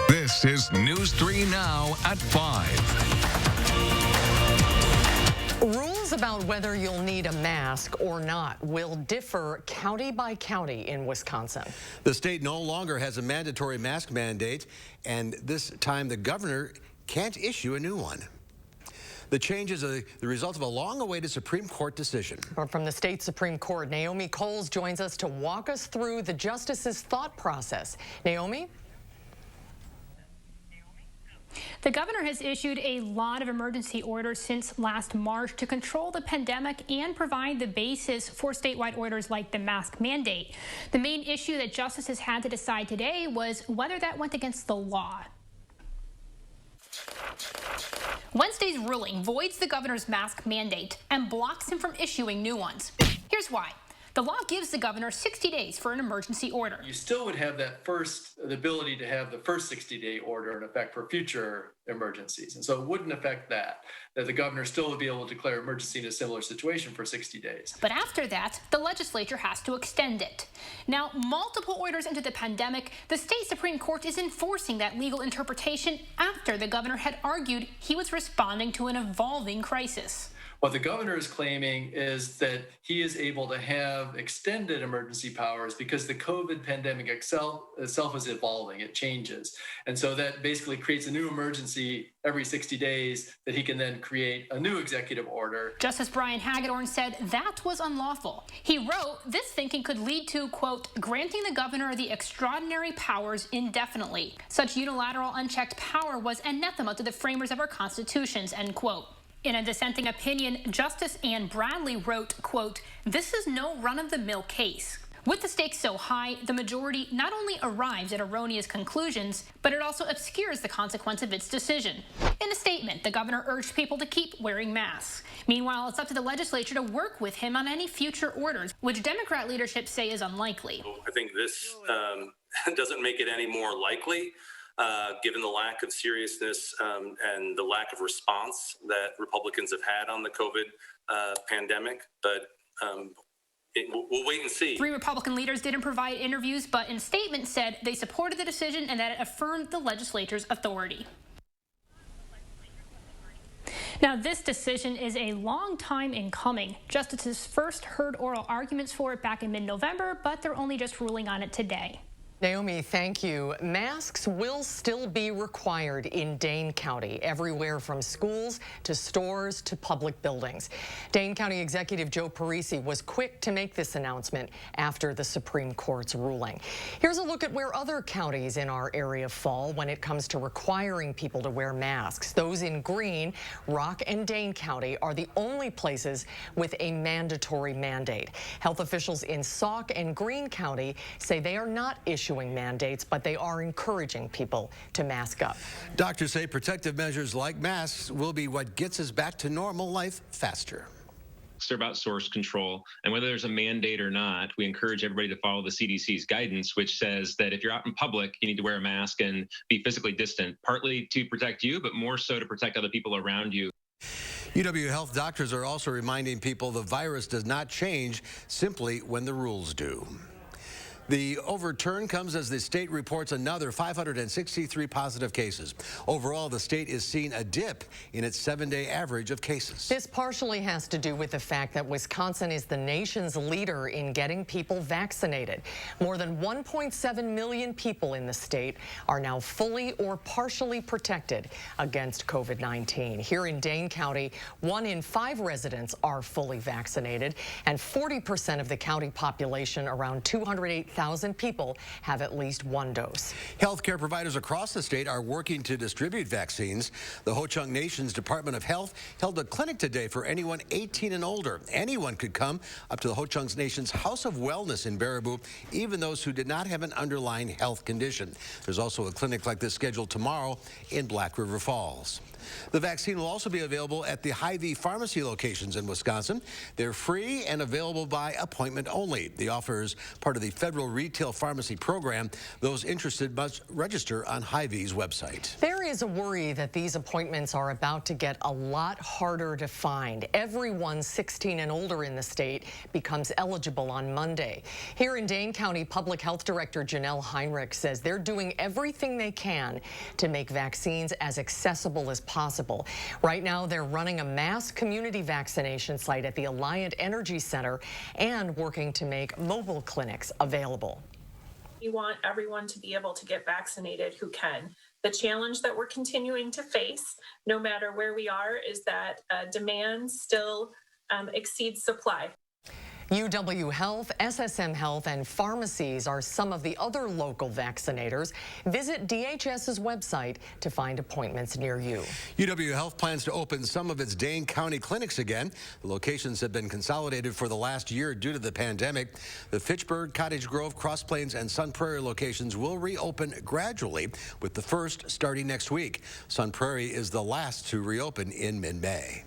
This is News 3 Now at 5. Rules about whether you'll need a mask or not will differ county by county in Wisconsin. The state no longer has a mandatory mask mandate, and this time the governor can't issue a new one. The change is the result of a long-awaited Supreme Court decision. From the state Supreme Court, Naomi Coles joins us to walk us through the justice's thought process. Naomi? The governor has issued a lot of emergency orders since last March to control the pandemic and provide the basis for statewide orders like the mask mandate. The main issue that justices had to decide today was whether that went against the law. Wednesday's ruling voids the governor's mask mandate and blocks him from issuing new ones. Here's why. The law gives the governor 60 days for an emergency order. You still would have the ability to have the first 60-day order in effect for future emergencies. And so it wouldn't affect that the governor still would be able to declare emergency in a similar situation for 60 days. But after that, the legislature has to extend it. Now, multiple orders into the pandemic, the state Supreme Court is enforcing that legal interpretation after the governor had argued he was responding to an evolving crisis. What the governor is claiming is that he is able to have extended emergency powers because the COVID pandemic itself is evolving, it changes. And so that basically creates a new emergency every 60 days that he can then create a new executive order. Justice Brian Hagedorn said that was unlawful. He wrote, this thinking could lead to, quote, granting the governor the extraordinary powers indefinitely. Such unilateral unchecked power was anathema to the framers of our constitutions, end quote. In a dissenting opinion, Justice Ann Bradley wrote, quote, this is no run-of-the-mill case. With the stakes so high, the majority not only arrives at erroneous conclusions, but it also obscures the consequence of its decision. In a statement, the governor urged people to keep wearing masks. Meanwhile, it's up to the legislature to work with him on any future orders, which Democrat leadership say is unlikely. I think this doesn't make it any more likely. Given the lack of seriousness and the lack of response that Republicans have had on the COVID pandemic, but we'll wait and see. 3 Republican leaders didn't provide interviews, but in statements said they supported the decision and that it affirmed the legislature's authority. Now, this decision is a long time in coming. Justices first heard oral arguments for it back in mid-November, but they're only just ruling on it today. Naomi, thank you. Masks will still be required in Dane County, everywhere from schools to stores to public buildings. Dane County Executive Joe Parisi was quick to make this announcement after the Supreme Court's ruling. Here's a look at where other counties in our area fall when it comes to requiring people to wear masks. Those in green, Rock and Dane County, are the only places with a mandatory mandate. Health officials in Sauk and Greene County say they are not issuing mandates, but they are encouraging people to mask up. Doctors say protective measures like masks will be what gets us back to normal life faster. They're about source control, and whether there's a mandate or not, we encourage everybody to follow the CDC's guidance, which says that if you're out in public, you need to wear a mask and be physically distant, partly to protect you, but more so to protect other people around you. UW Health doctors are also reminding people the virus does not change simply when the rules do. The overturn comes as the state reports another 563 positive cases. Overall, the state is seeing a dip in its 7-day average of cases. This partially has to do with the fact that Wisconsin is the nation's leader in getting people vaccinated. More than 1.7 million people in the state are now fully or partially protected against COVID-19. Here in Dane County, 1 in 5 residents are fully vaccinated, and 40% of the county population, around 208,000 people, have at least 1 dose. Healthcare providers across the state are working to distribute vaccines. The Ho-Chunk Nation's Department of Health held a clinic today for anyone 18 and older. Anyone could come up to the Ho-Chunk Nation's House of Wellness in Baraboo, even those who did not have an underlying health condition. There's also a clinic like this scheduled tomorrow in Black River Falls. The vaccine will also be available at the HY-VEE pharmacy locations in Wisconsin. They're free and available by appointment only. The offer is part of the federal national retail pharmacy program. Those interested must register on HY-VEE's website. There is a worry that these appointments are about to get a lot harder to find. Everyone 16 and older in the state becomes eligible on Monday. Here in Dane County, Public Health Director Janelle Heinrich says they're doing everything they can to make vaccines as accessible as possible. Right now, they're running a mass community vaccination site at the Alliant Energy Center and working to make mobile clinics available. We want everyone to be able to get vaccinated who can. The challenge that we're continuing to face, no matter where we are, is that demand still exceeds supply. UW Health, SSM Health, and pharmacies are some of the other local vaccinators. Visit DHS's website to find appointments near you. UW Health plans to open some of its Dane County clinics again. The locations have been consolidated for the last year due to the pandemic. The Fitchburg, Cottage Grove, Cross Plains, and Sun Prairie locations will reopen gradually, with the first starting next week. Sun Prairie is the last to reopen in mid-May.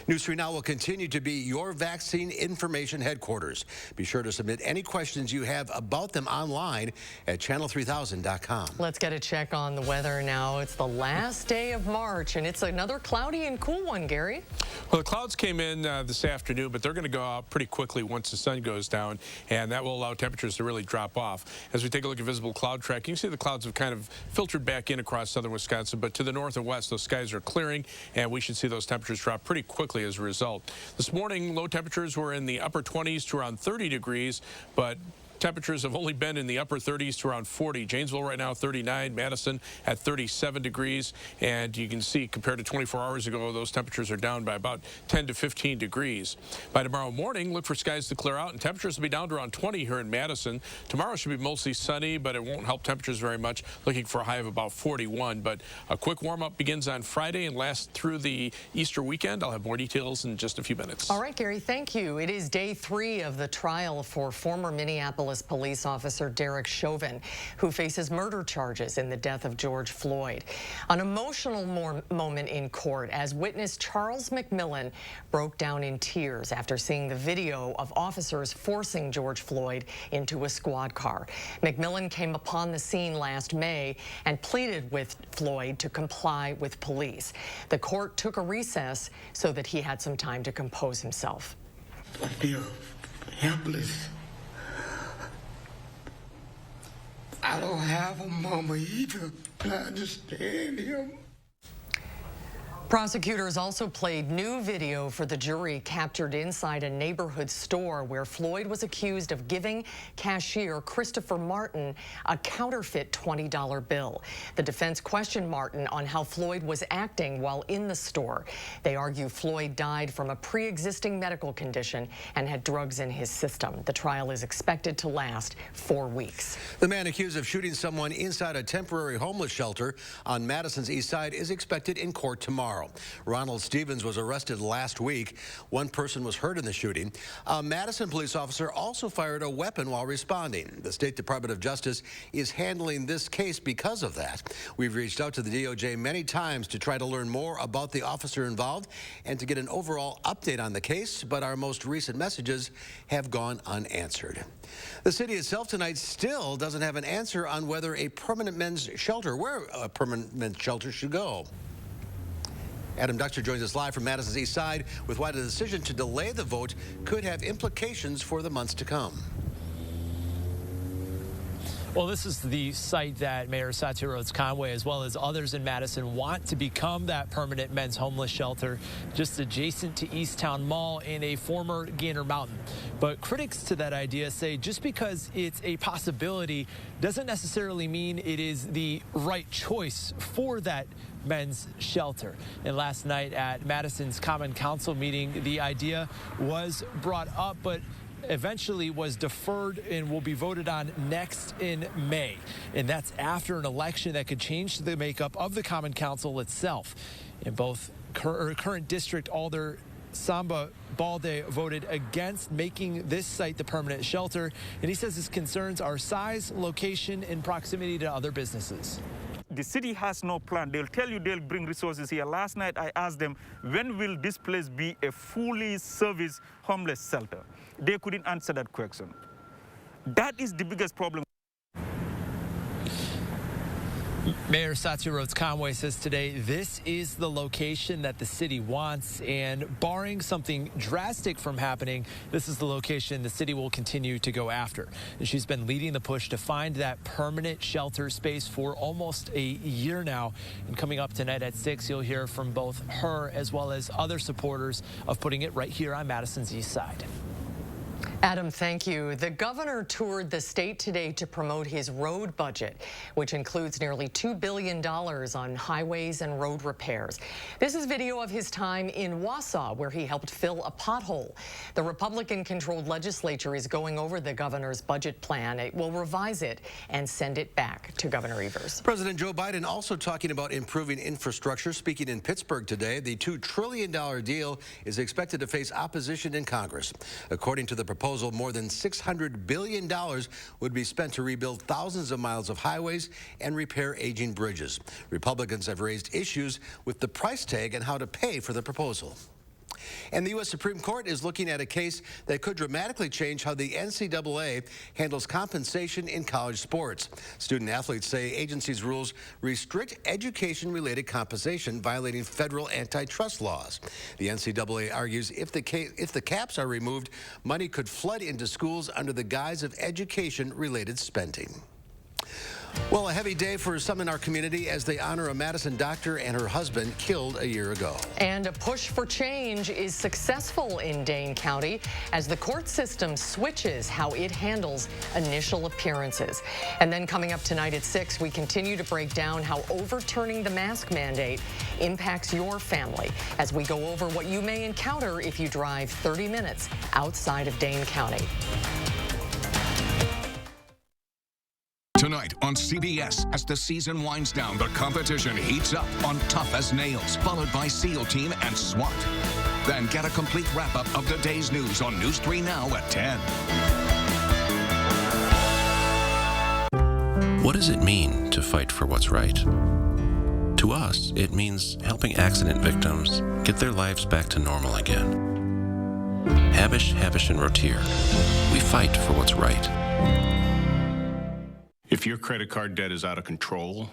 News 3 Now will continue to be your vaccine information headquarters. Be sure to submit any questions you have about them online at channel3000.com. Let's get a check on the weather now. It's the last day of March, and it's another cloudy and cool one, Gary. Well, the clouds came in this afternoon, but they're going to go out pretty quickly once the sun goes down, and that will allow temperatures to really drop off. As we take a look at visible cloud tracking, you see the clouds have kind of filtered back in across southern Wisconsin, but to the north and west, those skies are clearing, and we should see those temperatures drop pretty quickly as a result. This morning, low temperatures were in the upper 20s to around 30 degrees, but temperatures have only been in the upper 30s to around 40. Janesville right now 39, Madison at 37 degrees, and you can see compared to 24 hours ago, those temperatures are down by about 10 to 15 degrees. By tomorrow morning, look for skies to clear out, and temperatures will be down to around 20 here in Madison. Tomorrow should be mostly sunny, but it won't help temperatures very much, looking for a high of about 41. But a quick warm-up begins on Friday and lasts through the Easter weekend. I'll have more details in just a few minutes. All right, Gary, thank you. It is day 3 of the trial for former Minneapolis police officer Derek Chauvin, who faces murder charges in the death of George Floyd. An emotional moment in court as witness Charles McMillan broke down in tears after seeing the video of officers forcing George Floyd into a squad car. McMillan came upon the scene last May and pleaded with Floyd to comply with police. The court took a recess so that he had some time to compose himself. I feel helpless. I don't have a mama either. I understand him. Prosecutors also played new video for the jury captured inside a neighborhood store where Floyd was accused of giving cashier Christopher Martin a counterfeit $20 bill. The defense questioned Martin on how Floyd was acting while in the store. They argue Floyd died from a pre-existing medical condition and had drugs in his system. The trial is expected to last 4 weeks. The man accused of shooting someone inside a temporary homeless shelter on Madison's east side is expected in court tomorrow. Ronald Stevens was arrested last week. One person was hurt in the shooting. A Madison police officer also fired a weapon while responding. The State Department of Justice is handling this case because of that. We've reached out to the DOJ many times to try to learn more about the officer involved and to get an overall update on the case, but our most recent messages have gone unanswered. The city itself tonight still doesn't have an answer on whether a permanent men's shelter, where a permanent men's shelter should go. Adam Duxter joins us live from Madison's east side with why the decision to delay the vote could have implications for the months to come. Well, this is the site that Mayor Satya Rhodes Conway, as well as others in Madison, want to become that permanent men's homeless shelter just adjacent to Easttown Mall in a former Gander Mountain. But critics to that idea say just because it's a possibility doesn't necessarily mean it is the right choice for that men's shelter. And last night at Madison's Common Council meeting, the idea was brought up, but eventually was deferred and will be voted on next in May. And that's after an election that could change the makeup of the Common Council itself. And both current district alder Samba Balde voted against making this site the permanent shelter. And he says his concerns are size, location, and proximity to other businesses. The city has no plan. They'll tell you they'll bring resources here. Last night I asked them, when will this place be a fully serviced homeless shelter? They couldn't answer that question. That is the biggest problem. Mayor Satya Rhodes-Conway says today this is the location that the city wants, and barring something drastic from happening, this is the location the city will continue to go after. And she's been leading the push to find that permanent shelter space for almost a year now. And coming up tonight at 6, you'll hear from both her as well as other supporters of putting it right here on Madison's east side. Adam, thank you. The governor toured the state today to promote his road budget, which includes nearly $2 billion on highways and road repairs. This is video of his time in Wausau, where he helped fill a pothole. The Republican-controlled legislature is going over the governor's budget plan. It will revise it and send it back to Governor Evers. President Joe Biden also talking about improving infrastructure. Speaking in Pittsburgh today, the $2 trillion deal is expected to face opposition in Congress. According to the proposal, more than $600 billion would be spent to rebuild thousands of miles of highways and repair aging bridges. Republicans have raised issues with the price tag and how to pay for the proposal. And the U.S. Supreme Court is looking at a case that could dramatically change how the NCAA handles compensation in college sports. Student athletes say agency's rules restrict education-related compensation, violating federal antitrust laws. The NCAA argues if the caps are removed, money could flood into schools under the guise of education-related spending. Well, a heavy day for some in our community as they honor a Madison doctor and her husband killed a year ago. And a push for change is successful in Dane County as the court system switches how it handles initial appearances. And then coming up tonight at 6, we continue to break down how overturning the mask mandate impacts your family as we go over what you may encounter if you drive 30 minutes outside of Dane County. Tonight on CBS, as the season winds down, the competition heats up on Tough as Nails, followed by SEAL Team and SWAT. Then get a complete wrap-up of the day's news on News 3 Now at 10. What does it mean to fight for what's right? To us, it means helping accident victims get their lives back to normal again. Habish, and Rotier, we fight for what's right. If your credit card debt is out of control,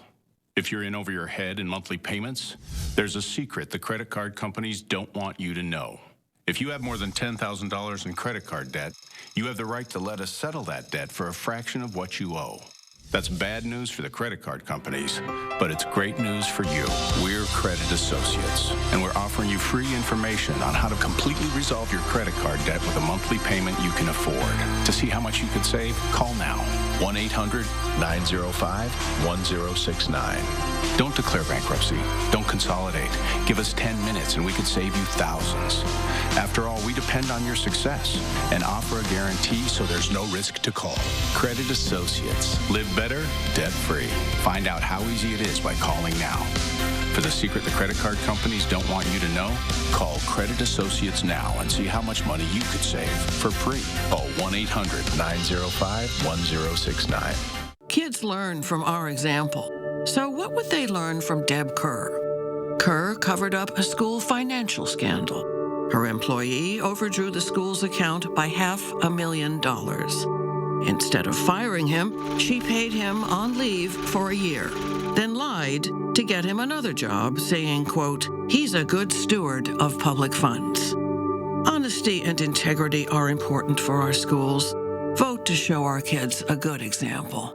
if you're in over your head in monthly payments, there's a secret the credit card companies don't want you to know. If you have more than $10,000 in credit card debt, you have the right to let us settle that debt for a fraction of what you owe. That's bad news for the credit card companies, but it's great news for you. We're Credit Associates, and we're offering you free information on how to completely resolve your credit card debt with a monthly payment you can afford. To see how much you could save, call now. 1-800-905-1069. Don't declare bankruptcy. Don't consolidate. Give us 10 minutes and we could save you thousands. After all, we depend on your success and offer a guarantee so there's no risk to call. Credit Associates. Live better, debt-free. Find out how easy it is by calling now. For the secret the credit card companies don't want you to know, call Credit Associates now and see how much money you could save for free. Call 1-800-905-1069. Kids learn from our example. So what would they learn from Deb Kerr? Kerr covered up a school financial scandal. Her employee overdrew the school's account by $500,000. Instead of firing him, she paid him on leave for a year, then lied to get him another job, saying, quote, "He's a good steward of public funds." Honesty and integrity are important for our schools. Vote to show our kids a good example.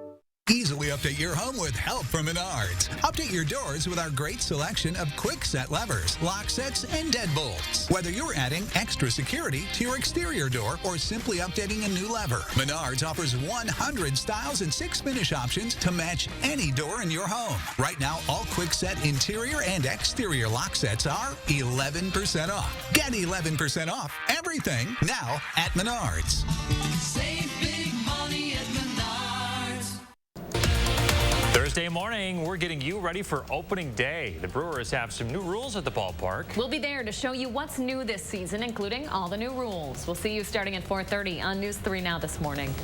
Easily update your home with help from Menards. Update your doors with our great selection of quick set levers, lock sets, and deadbolts. Whether you're adding extra security to your exterior door or simply updating a new lever, Menards offers 100 styles and 6 finish options to match any door in your home. Right now, all quick set interior and exterior lock sets are 11% off. Get 11% off everything now at Menards. Save big money at Menards. Thursday morning, we're getting you ready for opening day. The Brewers have some new rules at the ballpark. We'll be there to show you what's new this season, including all the new rules. We'll see you starting at 4:30 on News 3 Now this morning.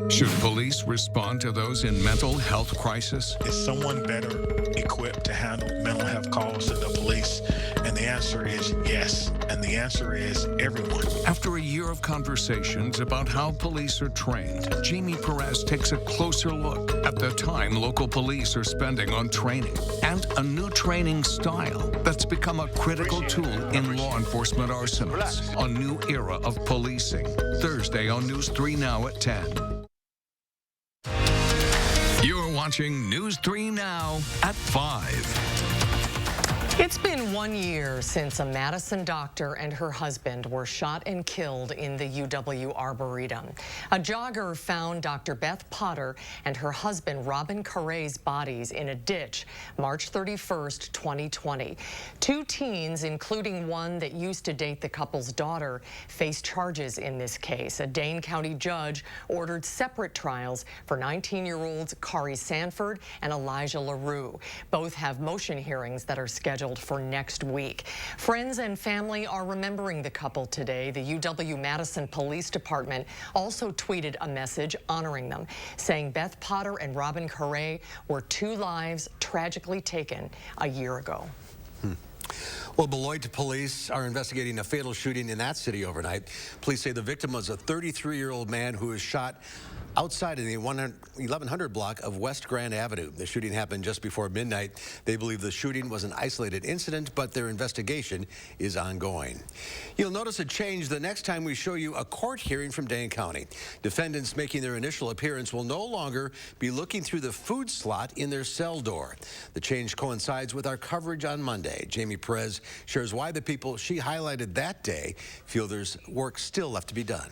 Should police respond to those in mental health crisis? Is someone better equipped to handle mental health calls than the police? And the answer is yes. And the answer is everyone. After a year of conversations about how police are trained, Jamie Perez takes a closer look at the time local police are spending on training and a new training style that's become a critical tool in law enforcement arsenals. A new era of policing. Thursday on News 3 Now at 10. You're watching News 3 Now at 5. It's been 1 year since a Madison doctor and her husband were shot and killed in the UW Arboretum. A jogger found Dr. Beth Potter and her husband Robin Carre's bodies in a ditch March 31st, 2020. Two teens, including one that used to date the couple's daughter, face charges in this case. A Dane County judge ordered separate trials for 19-year-olds Kari Sanford and Elijah LaRue. Both have motion hearings that are scheduled for next week. Friends and family are remembering the couple today. The UW-Madison Police Department also tweeted a message honoring them, saying Beth Potter and Robin Carre were two lives tragically taken a year ago. Well, Beloit police are investigating a fatal shooting in that city overnight. Police say the victim was a 33-year-old man who was shot outside in the 1100 block of West Grand Avenue. The shooting happened just before midnight. They believe the shooting was an isolated incident, but their investigation is ongoing. You'll notice a change the next time we show you a court hearing from Dane County. Defendants making their initial appearance will no longer be looking through the food slot in their cell door. The change coincides with our coverage on Monday. Jamie Perez shares why the people she highlighted that day feel there's work still left to be done.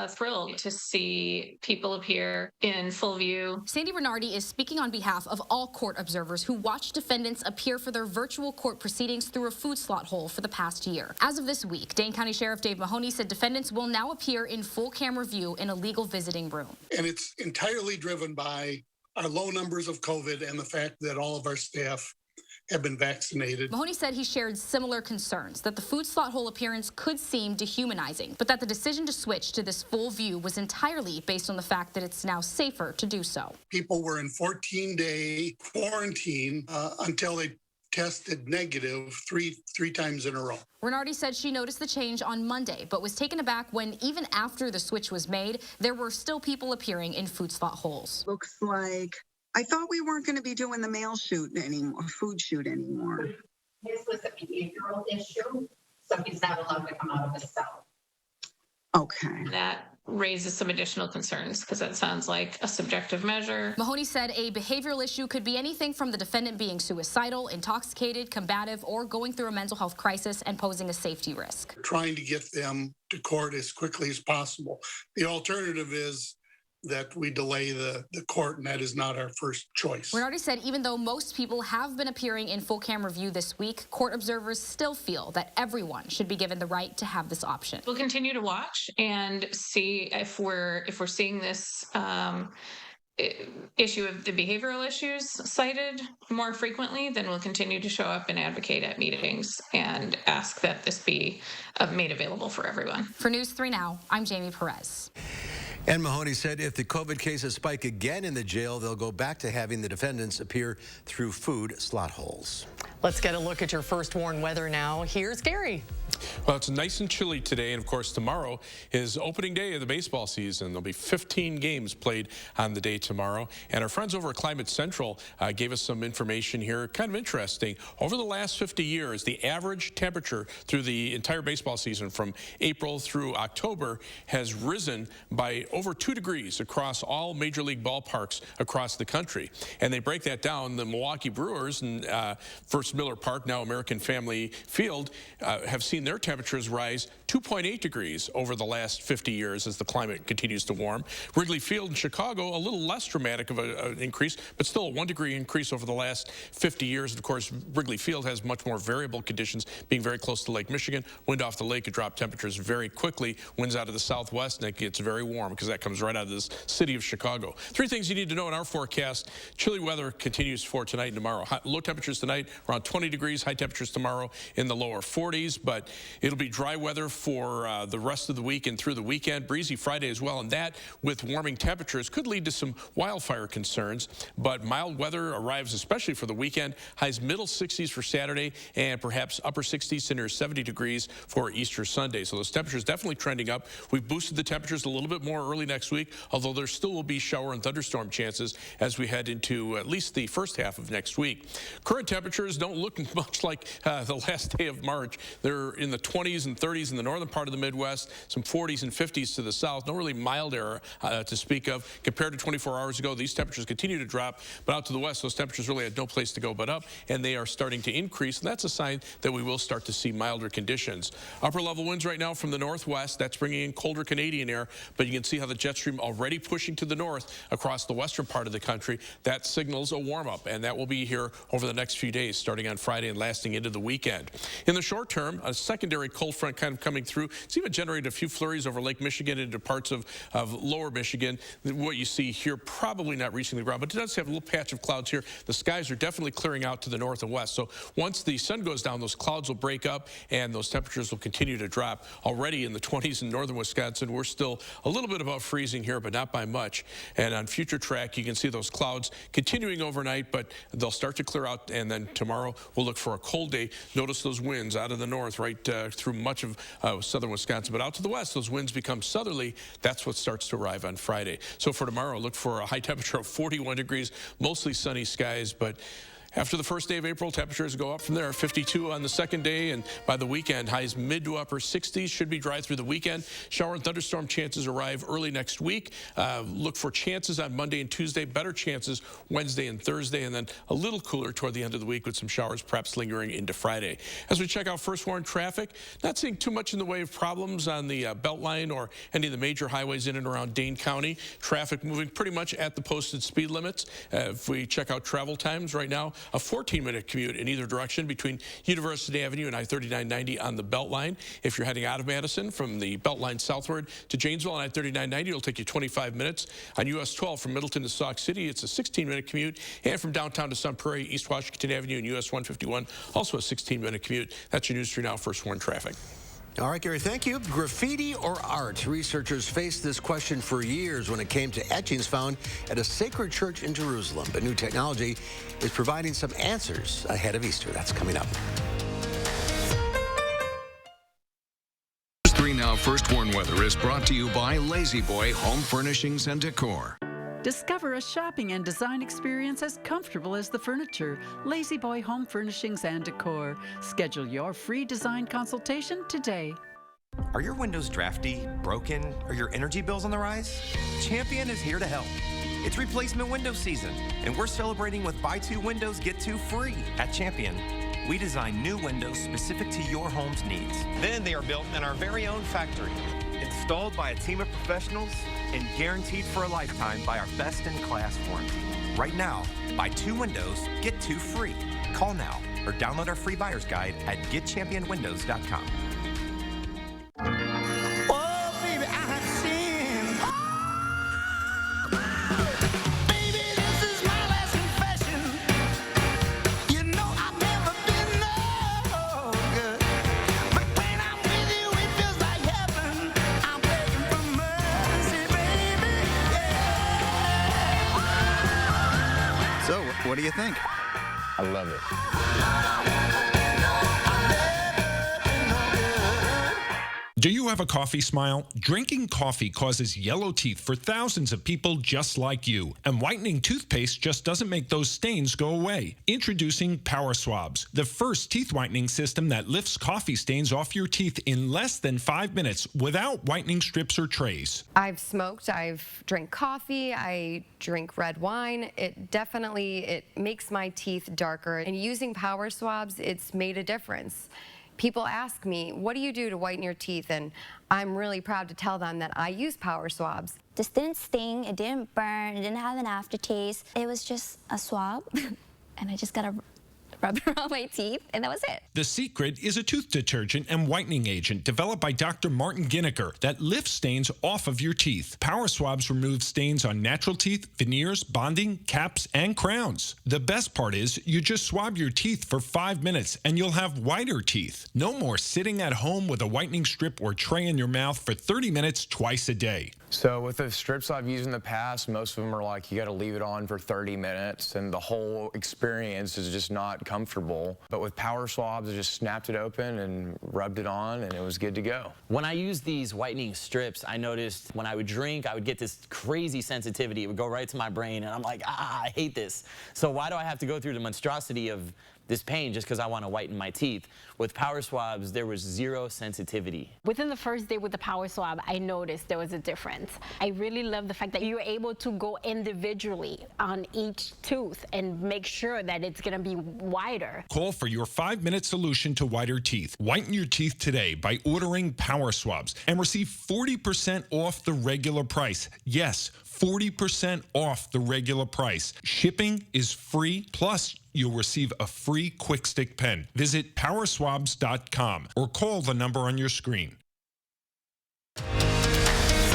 Thrilled to see people appear in full view. Sandy Bernardi is speaking on behalf of all court observers who watched defendants appear for their virtual court proceedings through a food slot hole for the past year. As of this week, Dane County Sheriff Dave Mahoney said defendants will now appear in full camera view in a legal visiting room. And it's entirely driven by our low numbers of COVID and the fact that all of our staff have been vaccinated. Mahoney said he shared similar concerns, that the food slot hole appearance could seem dehumanizing, but that the decision to switch to this full view was entirely based on the fact that it's now safer to do so. People were in 14-day quarantine until they tested negative three times in a row. Bernardi said she noticed the change on Monday, but was taken aback when even after the switch was made, there were still people appearing in food slot holes. Looks like I thought we weren't going to be doing the mail shoot anymore, food shoot anymore. This was a behavioral issue, so he's not allowed to come out of his cell. Okay. That raises some additional concerns because that sounds like a subjective measure. Mahoney said a behavioral issue could be anything from the defendant being suicidal, intoxicated, combative, or going through a mental health crisis and posing a safety risk. Trying to get them to court as quickly as possible. The alternative is that we delay the court, and that is not our first choice. Bernardi said even though most people have been appearing in full camera view this week, court observers still feel that everyone should be given the right to have this option. We'll continue to watch and see if we're seeing this issue of the behavioral issues cited more frequently. Then we'll continue to show up and advocate at meetings and ask that this be made available for everyone. For News 3 Now, I'm Jamie Perez. And Mahoney said if the COVID cases spike again in the jail, they'll go back to having the defendants appear through food slot holes. Let's get a look at your first warn weather now. Here's Gary. Well, it's nice and chilly today, and of course tomorrow is opening day of the baseball season. There'll be 15 games played on the day tomorrow, and our friends over at Climate Central gave us some information here, kind of interesting. Over the last 50 years, the average temperature through the entire baseball season from April through October has risen by over 2 degrees across all major league ballparks across the country. And they break that down. The Milwaukee Brewers and First Miller Park, now American Family Field, have seen their temperatures rise 2.8 degrees over the last 50 years as the climate continues to warm. Wrigley Field in Chicago, a little less dramatic of an increase, but still a 1 degree increase over the last 50 years. Of course, Wrigley Field has much more variable conditions, being very close to Lake Michigan. Wind off the lake could drop temperatures very quickly. Winds out of the southwest, and it gets very warm because that comes right out of this city of Chicago. 3 things you need to know in our forecast. Chilly weather continues for tonight and tomorrow. Low temperatures tonight around 20 degrees, high temperatures tomorrow in the lower 40s, but it'll be dry weather for the rest of the week and through the weekend. Breezy Friday as well, and that with warming temperatures could lead to some wildfire concerns, but mild weather arrives especially for the weekend. Highs middle 60s for Saturday and perhaps upper 60s to near 70 degrees for Easter Sunday. So those temperatures definitely trending up. We've boosted the temperatures a little bit more early next week, although there still will be shower and thunderstorm chances as we head into at least the first half of next week. Current temperatures don't look much like the last day of March. They're in the 20s and 30s in the northern part of the Midwest, some 40s and 50s to the south. No really mild air to speak of. Compared to 24 hours ago, these temperatures continue to drop, but out to the west, those temperatures really had no place to go but up, and they are starting to increase, and that's a sign that we will start to see milder conditions. Upper level winds right now from the northwest. That's bringing in colder Canadian air, but you can see how the jet stream already pushing to the north across the western part of the country. That signals a warm-up, and that will be here over the next few days, starting on Friday and lasting into the weekend. In the short term, a secondary cold front kind of coming through. It's even generated a few flurries over Lake Michigan into parts of lower Michigan. What you see here probably not reaching the ground, but it does have a little patch of clouds here. The skies are definitely clearing out to the north and west. So once the sun goes down, those clouds will break up and those temperatures will continue to drop. Already in the 20s in northern Wisconsin, we're still a little bit above freezing here, but not by much. And on future track, you can see those clouds continuing overnight, but they'll start to clear out. And then tomorrow, we'll look for a cold day. Notice those winds out of the north right through much of southern Wisconsin. But out to the west, those winds become southerly. That's what starts to arrive on Friday. So for tomorrow, look for a high temperature of 41 degrees, mostly sunny skies, but after the first day of April, temperatures go up from there. 52 on the second day, and by the weekend, highs mid to upper 60s. Should be dry through the weekend. Shower and thunderstorm chances arrive early next week. Look for chances on Monday and Tuesday, better chances Wednesday and Thursday, and then a little cooler toward the end of the week with some showers perhaps lingering into Friday. As we check out first warn traffic, not seeing too much in the way of problems on the Beltline or any of the major highways in and around Dane County. Traffic moving pretty much at the posted speed limits. If we check out travel times right now, a 14-minute commute in either direction between University Avenue and I-3990 on the Beltline. If you're heading out of Madison from the Beltline southward to Janesville on I-3990, it'll take you 25 minutes. On US 12 from Middleton to Sauk City, it's a 16-minute commute. And from downtown to Sun Prairie, East Washington Avenue and US 151, also a 16-minute commute. That's your News 3 Now First Warn traffic. All right, Gary, thank you. Graffiti or art? Researchers faced this question for years when it came to etchings found at a sacred church in Jerusalem. But new technology is providing some answers ahead of Easter. That's coming up. News 3 Now First Warn Weather is brought to you by Lazy Boy Home Furnishings and Decor. Discover a shopping and design experience as comfortable as the furniture. Lazy Boy Home Furnishings and Decor. Schedule your free design consultation today. Are your windows drafty, broken, or your energy bills on the rise? Champion is here to help. It's replacement window season, and we're celebrating with buy 2 windows, get 2 free at Champion. We design new windows specific to your home's needs. Then they are built in our very own factory, installed by a team of professionals, and guaranteed for a lifetime by our best-in-class warranty. Right now, buy 2 windows, get 2 free. Call now or download our free buyer's guide at getchampionwindows.com. Oh, baby, I have sinned. Baby, this is my last confession. You know I've never been no good. But when I'm with you, it feels like heaven. I'm begging for mercy, baby. Yeah. So, what do you think? I love it. Do you have a coffee smile? Drinking coffee causes yellow teeth for thousands of people just like you. And whitening toothpaste just doesn't make those stains go away. Introducing Power Swabs, the first teeth whitening system that lifts coffee stains off your teeth in less than 5 minutes without whitening strips or trays. I've smoked, I've drank coffee, I drink red wine. It makes my teeth darker. And using Power Swabs, it's made a difference. People ask me, what do you do to whiten your teeth? And I'm really proud to tell them that I use Power Swabs. This didn't sting, it didn't burn, it didn't have an aftertaste. It was just a swab, and I just gotta rubbed it around my teeth, and that was it. The Secret is a tooth detergent and whitening agent developed by Dr. Martin Ginniker that lifts stains off of your teeth. Power Swabs remove stains on natural teeth, veneers, bonding, caps, and crowns. The best part is you just swab your teeth for 5 minutes and you'll have whiter teeth. No more sitting at home with a whitening strip or tray in your mouth for 30 minutes twice a day. So with the strips I've used in the past, most of them are like you got to leave it on for 30 minutes and the whole experience is just not comfortable. But with Power Swabs, I just snapped it open and rubbed it on and it was good to go. When I used these whitening strips, I noticed when I would drink, I would get this crazy sensitivity. It would go right to my brain and I'm like, I hate this. So why do I have to go through the monstrosity of this pain just because I want to whiten my teeth? With Power Swabs, there was zero sensitivity. Within the first day with the Power Swab, I noticed there was a difference. I really love the fact that you're able to go individually on each tooth and make sure that it's going to be wider. Call for your 5-minute solution to whiter teeth. Whiten your teeth today by ordering Power Swabs and receive 40% off the regular price. Yes, 40% off the regular price. Shipping is free, plus you'll receive a free Quick Stick pen. Visit powerswabs.com or call the number on your screen.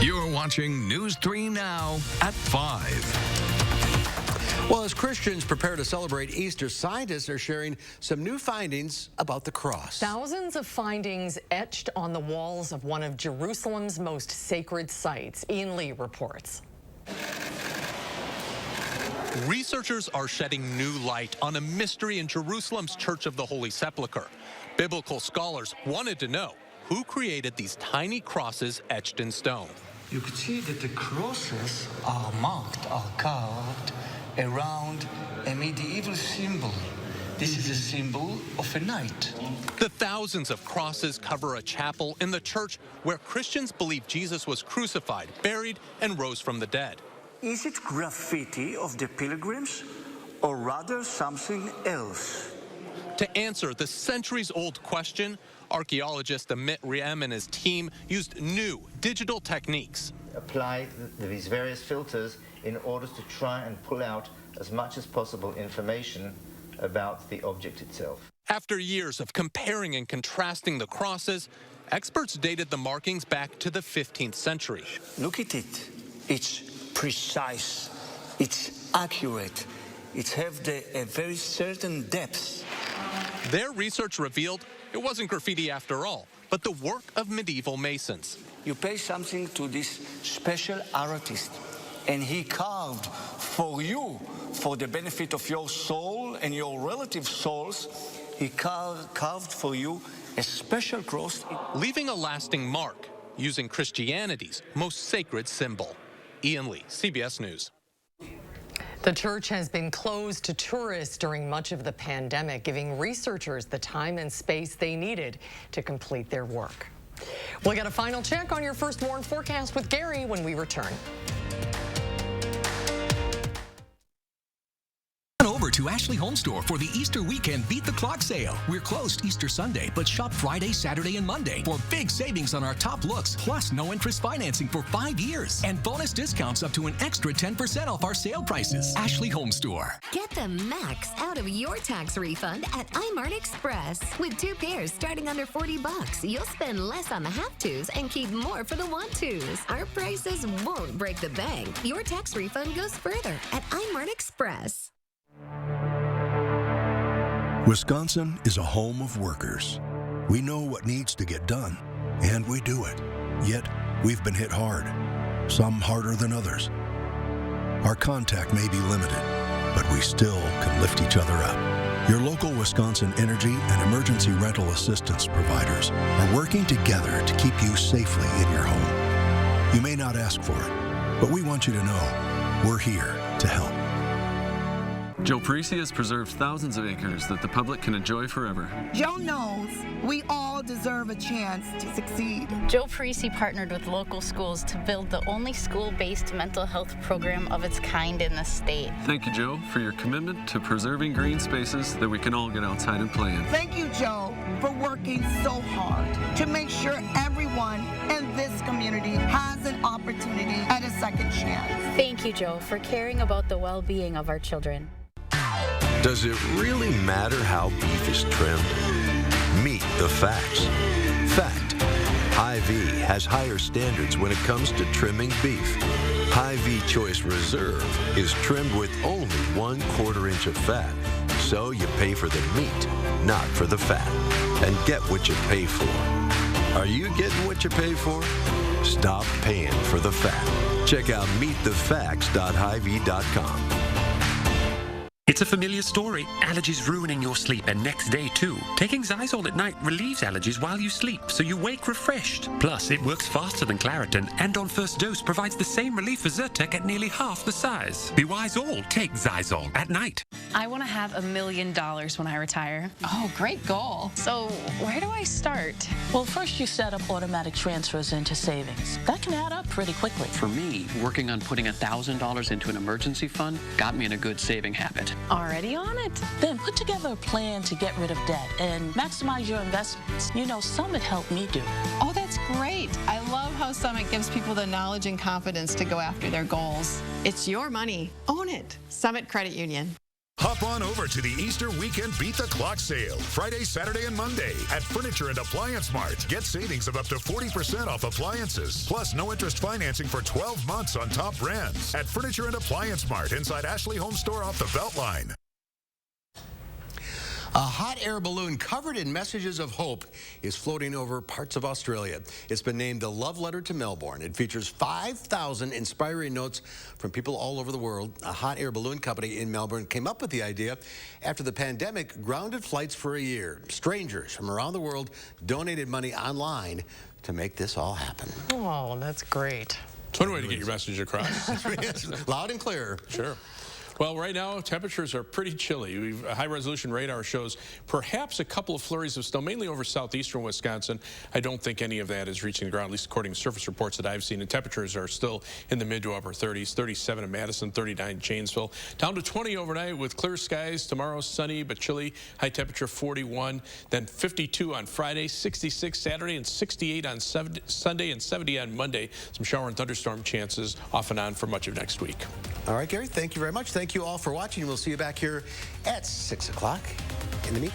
You're watching News 3 Now at 5. Well, as Christians prepare to celebrate Easter, scientists are sharing some new findings about the cross. Thousands of findings etched on the walls of one of Jerusalem's most sacred sites. Ian Lee reports. Researchers are shedding new light on a mystery in Jerusalem's Church of the Holy Sepulchre. Biblical scholars wanted to know who created these tiny crosses etched in stone. You could see that the crosses are marked, are carved around a medieval symbol. This is a symbol of a knight. The thousands of crosses cover a chapel in the church where Christians believe Jesus was crucified, buried, and rose from the dead. Is it graffiti of the pilgrims, or rather something else? To answer the centuries-old question, archaeologist Amit Riem and his team used new digital techniques. Apply these various filters in order to try and pull out as much as possible information about the object itself. After years of comparing and contrasting the crosses, experts dated the markings back to the 15th century. Look at it. It's precise. It's accurate. It has a very certain depth. Their research revealed it wasn't graffiti after all, but the work of medieval masons. You pay something to this special artist, and he carved for you, for the benefit of your soul and your relative souls, he carved for you a special cross. Leaving a lasting mark using Christianity's most sacred symbol. Ian Lee, CBS News. The church has been closed to tourists during much of the pandemic, giving researchers the time and space they needed to complete their work. We'll get a final check on your first warned forecast with Gary when we return. Over to Ashley Home Store for the Easter weekend Beat the Clock sale. We're closed Easter Sunday, but shop Friday, Saturday, and Monday for big savings on our top looks, plus no interest financing for 5 years, and bonus discounts up to an extra 10% off our sale prices. Ashley Home Store. Get the max out of your tax refund at iMart Express. With 2 pairs starting under $40, you'll spend less on the have-tos and keep more for the want-tos. Our prices won't break the bank. Your tax refund goes further at iMart Express. Wisconsin is a home of workers. We know what needs to get done, and we do it. Yet, we've been hit hard, some harder than others. Our contact may be limited, but we still can lift each other up. Your local Wisconsin energy and emergency rental assistance providers are working together to keep you safely in your home. You may not ask for it, but we want you to know we're here to help. Joe Parisi has preserved thousands of acres that the public can enjoy forever. Joe knows we all deserve a chance to succeed. Joe Parisi partnered with local schools to build the only school-based mental health program of its kind in the state. Thank you, Joe, for your commitment to preserving green spaces that we can all get outside and play in. Thank you, Joe, for working so hard to make sure everyone in this community has an opportunity at a second chance. Thank you, Joe, for caring about the well-being of our children. Does it really matter how beef is trimmed? Meet the facts. Fact: HY-VEE has higher standards when it comes to trimming beef. HY-VEE Choice Reserve is trimmed with only 1/4 inch of fat, so you pay for the meat, not for the fat, and get what you pay for. Are you getting what you pay for? Stop paying for the fat. Check out meetthefacts.hyvee.com. It's a familiar story. Allergies ruining your sleep and next day too. Taking Zysol at night relieves allergies while you sleep, so you wake refreshed. Plus, it works faster than Claritin and on first dose provides the same relief as Zyrtec at nearly half the size. Be wise all. Take Zysol at night. I want to have $1 million when I retire. Oh, great goal. So where do I start? Well, first you set up automatic transfers into savings. That can add up pretty quickly. For me, working on putting $1,000 into an emergency fund got me in a good saving habit. Already on it. Then put together a plan to get rid of debt and maximize your investments. You know, Summit helped me do. Oh, that's great. I love how Summit gives people the knowledge and confidence to go after their goals. It's your money. Own it. Summit Credit Union. Hop on over to the Easter weekend Beat the Clock sale, Friday, Saturday, and Monday at Furniture and Appliance Mart. Get savings of up to 40% off appliances, plus no interest financing for 12 months on top brands at Furniture and Appliance Mart inside Ashley Home Store off the Beltline. A hot air balloon covered in messages of hope is floating over parts of Australia. It's been named the Love Letter to Melbourne. It features 5,000 inspiring notes from people all over the world. A hot air balloon company in Melbourne came up with the idea after the pandemic grounded flights for a year. Strangers from around the world donated money online to make this all happen. Oh, that's great. It's one way to get your message across. Loud and clear. Sure. Well, right now, temperatures are pretty chilly. A high-resolution radar shows perhaps a couple of flurries of snow, mainly over southeastern Wisconsin. I don't think any of that is reaching the ground, at least according to surface reports that I've seen. And temperatures are still in the mid to upper 30s, 37 in Madison, 39 in Janesville. Down to 20 overnight with clear skies. Tomorrow, sunny but chilly. High temperature 41. Then 52 on Friday, 66 Saturday, and 68 on Sunday, and 70 on Monday. Some shower and thunderstorm chances off and on for much of next week. All right, Gary, thank you very much. Thank you all for watching. We'll see you back here at 6 o'clock in the meet.